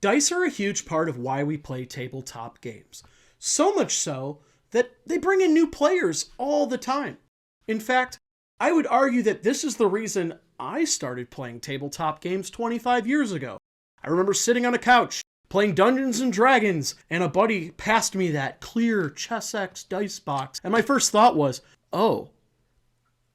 Dice are a huge part of why we play tabletop games. So much so that they bring in new players all the time. In fact, I would argue that this is the reason I started playing tabletop games 25 years ago. I remember sitting on a couch playing Dungeons and Dragons, and a buddy passed me that clear ChessX dice box, and my first thought was, oh,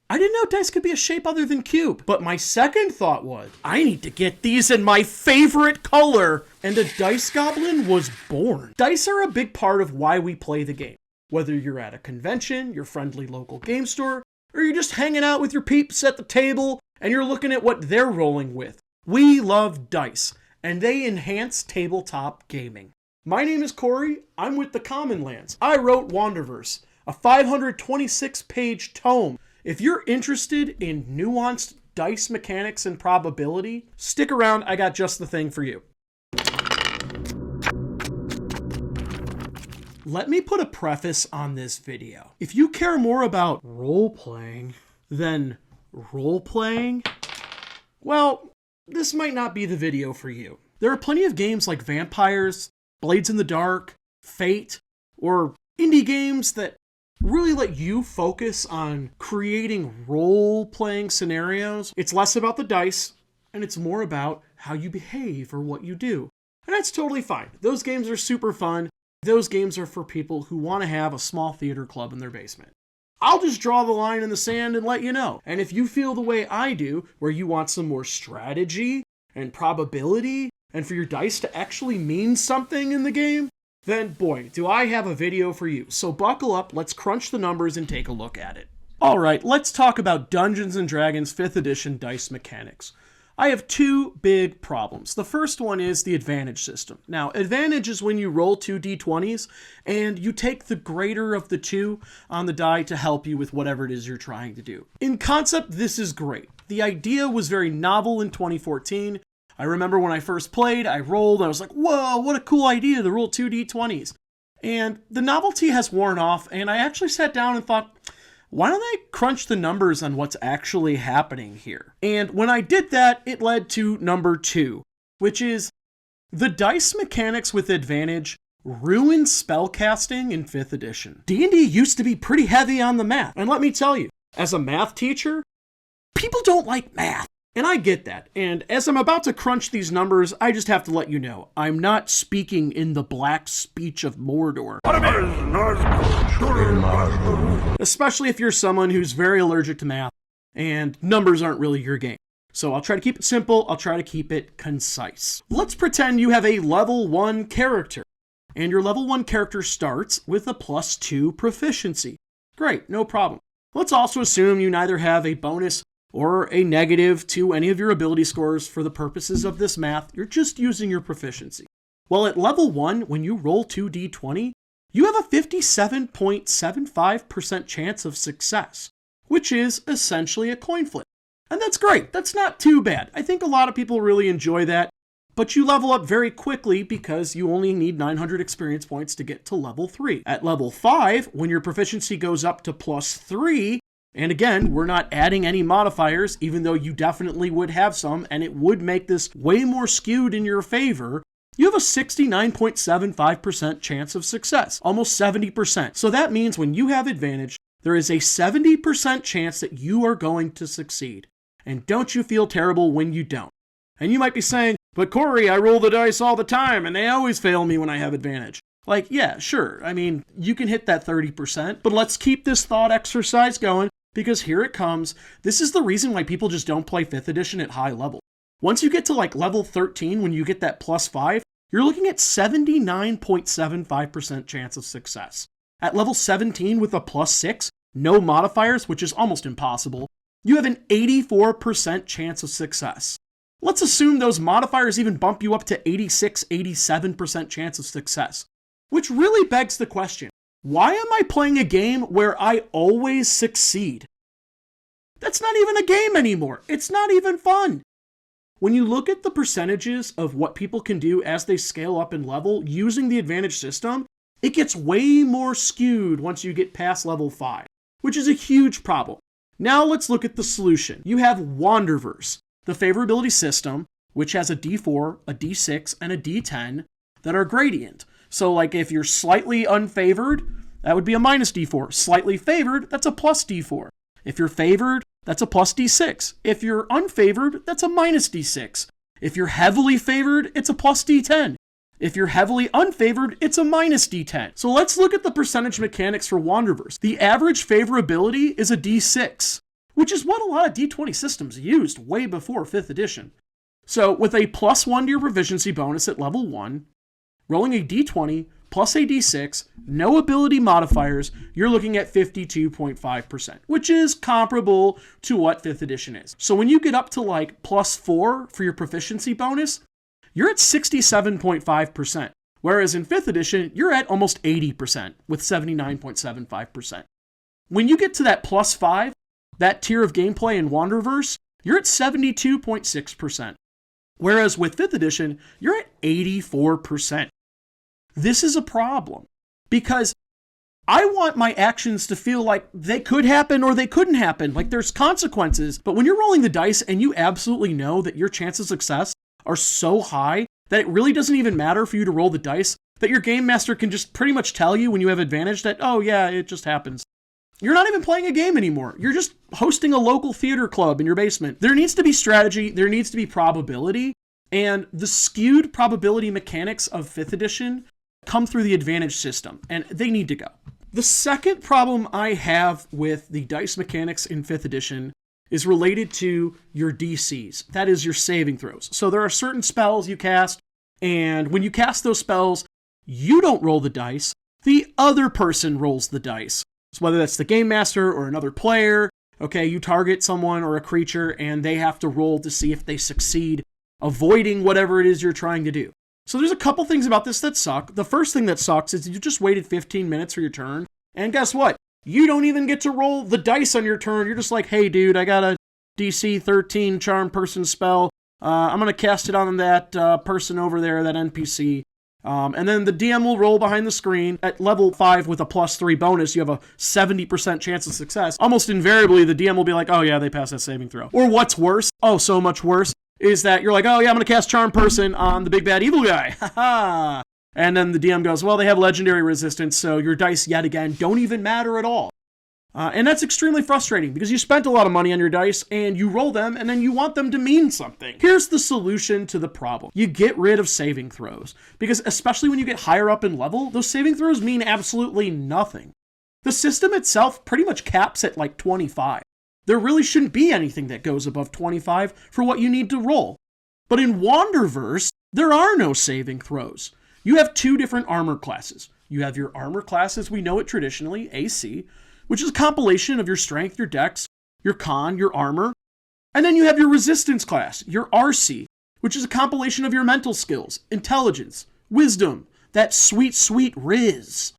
I didn't know dice could be a shape other than cube. But my second thought was, I need to get these in my favorite color. And a dice goblin was born. Dice are a big part of why we play the game. Whether you're at a convention, your friendly local game store, or you're just hanging out with your peeps at the table and you're looking at what they're rolling with. We love dice, and they enhance tabletop gaming. My name is Corey. I'm with the Commonlands. I wrote Wanderverse, a 526-page tome. If you're interested in nuanced dice mechanics and probability, stick around, I got just the thing for you. Let me put a preface on this video. If you care more about role-playing than role-playing, well, this might not be the video for you. There are plenty of games like Vampires, Blades in the Dark, Fate, or indie games that really let you focus on creating role-playing scenarios. It's less about the dice, and it's more about how you behave or what you do. And that's totally fine. Those games are super fun. Those games are for people who want to have a small theater club in their basement. I'll just draw the line in the sand and let you know. And if you feel the way I do, where you want some more strategy and probability, and for your dice to actually mean something in the game, then boy, do I have a video for you. So buckle up, let's crunch the numbers and take a look at it. Alright, let's talk about Dungeons & Dragons 5th edition dice mechanics. I have two big problems. The first one is the advantage system. Now, advantage is when you roll two d20s and you take the greater of the two on the die to help you with whatever it is you're trying to do. In concept, this is great. The idea was very novel in 2014. I remember when I first played, I rolled, I was like, whoa, what a cool idea to roll two d20s. And the novelty has worn off, and I actually sat down and thought, why don't I crunch the numbers on what's actually happening here? And when I did that, it led to number 2, which is the dice mechanics with advantage ruin spellcasting in 5th edition. D&D used to be pretty heavy on the math, and let me tell you, as a math teacher, people don't like math. And I get that. And as I'm about to crunch these numbers, I just have to let you know, I'm not speaking in the black speech of Mordor. Especially if you're someone who's very allergic to math and numbers aren't really your game. So I'll try to keep it simple. I'll try to keep it concise. Let's pretend you have a level 1 character. And your level 1 character starts with a +2 proficiency. Great, no problem. Let's also assume you neither have a bonus or a negative to any of your ability scores for the purposes of this math. You're just using your proficiency. Well, at level 1, when you roll 2d20, you have a 57.75% chance of success, which is essentially a coin flip. And that's great. That's not too bad. I think a lot of people really enjoy that, but you level up very quickly because you only need 900 experience points to get to level 3. At level 5, when your proficiency goes up to +3, and again, we're not adding any modifiers, even though you definitely would have some, and it would make this way more skewed in your favor. You have a 69.75% chance of success, almost 70%. So that means when you have advantage, there is a 70% chance that you are going to succeed. And don't you feel terrible when you don't. And you might be saying, but Corey, I roll the dice all the time, and they always fail me when I have advantage. Like, yeah, sure. I mean, you can hit that 30%, but let's keep this thought exercise going. Because here it comes. This is the reason why people just don't play 5th edition at high level. Once you get to like level 13, when you get that +5, you're looking at 79.75% chance of success. At level 17 with a +6, no modifiers, which is almost impossible, you have an 84% chance of success. Let's assume those modifiers even bump you up to 86, 87% chance of success. Which really begs the question, why am I playing a game where I always succeed? That's not even a game anymore. It's not even fun. When you look at the percentages of what people can do as they scale up in level using the advantage system, it gets way more skewed once you get past level 5, which is a huge problem. Now let's look at the solution. You have Wanderverse, the favorability system, which has a D4, a D6, and a D10 that are gradient. So like if you're slightly unfavored, that would be a minus D4. Slightly favored, that's a plus D4. If you're favored, that's a plus D6. If you're unfavored, that's a minus D6. If you're heavily favored, it's a plus D10. If you're heavily unfavored, it's a minus D10. So let's look at the percentage mechanics for Wanderverse. The average favorability is a D6, which is what a lot of D20 systems used way before 5th edition. So with a +1 to your proficiency bonus at level 1, rolling a D20 plus a D6, no ability modifiers, you're looking at 52.5%, which is comparable to what 5th edition is. So when you get up to like +4 for your proficiency bonus, you're at 67.5%. Whereas in 5th edition, you're at almost 80% with 79.75%. When you get to that +5, that tier of gameplay in Wanderverse, you're at 72.6%. Whereas with 5th edition, you're at 84%. This is a problem because I want my actions to feel like they could happen or they couldn't happen, like there's consequences. But when you're rolling the dice and you absolutely know that your chances of success are so high that it really doesn't even matter for you to roll the dice, that your game master can just pretty much tell you when you have advantage that, oh yeah, it just happens. You're not even playing a game anymore. You're just hosting a local theater club in your basement. There needs to be strategy. There needs to be probability. And the skewed probability mechanics of 5th edition come through the advantage system, and they need to go. The second problem I have with the dice mechanics in 5th edition is related to your DCs. That is your saving throws. So there are certain spells you cast, and when you cast those spells, you don't roll the dice. The other person rolls the dice. So whether that's the game master or another player, okay, you target someone or a creature, and they have to roll to see if they succeed, avoiding whatever it is you're trying to do. So there's a couple things about this that suck. The first thing that sucks is you just waited 15 minutes for your turn, and guess what? You don't even get to roll the dice on your turn. You're just like, hey dude, I got a DC 13 charm person spell. I'm going to cast it on that person over there, that NPC. And then the DM will roll behind the screen. At level 5 with a +3 bonus, you have a 70% chance of success. Almost invariably, the DM will be like, oh yeah, they passed that saving throw. Or what's worse, oh so much worse, is that you're like, oh yeah, I'm going to cast Charm Person on the big bad evil guy. Haha. And then the DM goes, well, they have legendary resistance, so your dice, yet again, don't even matter at all. And that's extremely frustrating because you spent a lot of money on your dice and you roll them and then you want them to mean something. Here's the solution to the problem. You get rid of saving throws because especially when you get higher up in level, those saving throws mean absolutely nothing. The system itself pretty much caps at like 25. There really shouldn't be anything that goes above 25 for what you need to roll. But in Wanderverse, there are no saving throws. You have two different armor classes. You have your armor class as we know it traditionally, AC, which is a compilation of your strength, your dex, your con, your armor. And then you have your resistance class, your RC, which is a compilation of your mental skills, intelligence, wisdom, that sweet, sweet riz.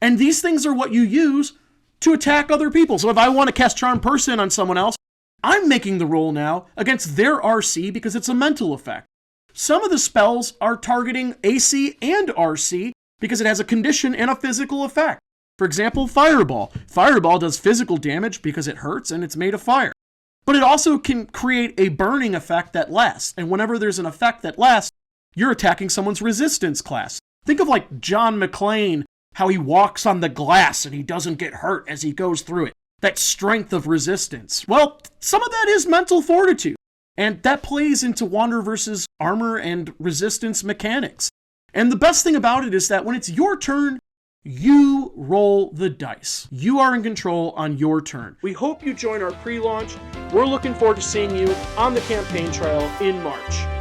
And these things are what you use to attack other people. So if I want to cast Charm Person on someone else, I'm making the roll now against their RC because it's a mental effect. Some of the spells are targeting AC and RC because it has a condition and a physical effect. For example, Fireball. Fireball does physical damage because it hurts and it's made of fire. But it also can create a burning effect that lasts. And whenever there's an effect that lasts, you're attacking someone's resistance class. Think of like John McClane, how he walks on the glass and he doesn't get hurt as he goes through it. That strength of resistance. Well, some of that is mental fortitude. And that plays into Wanderverse's armor and resistance mechanics. And the best thing about it is that when it's your turn, you roll the dice. You are in control on your turn. We hope you join our pre-launch. We're looking forward to seeing you on the campaign trail in March.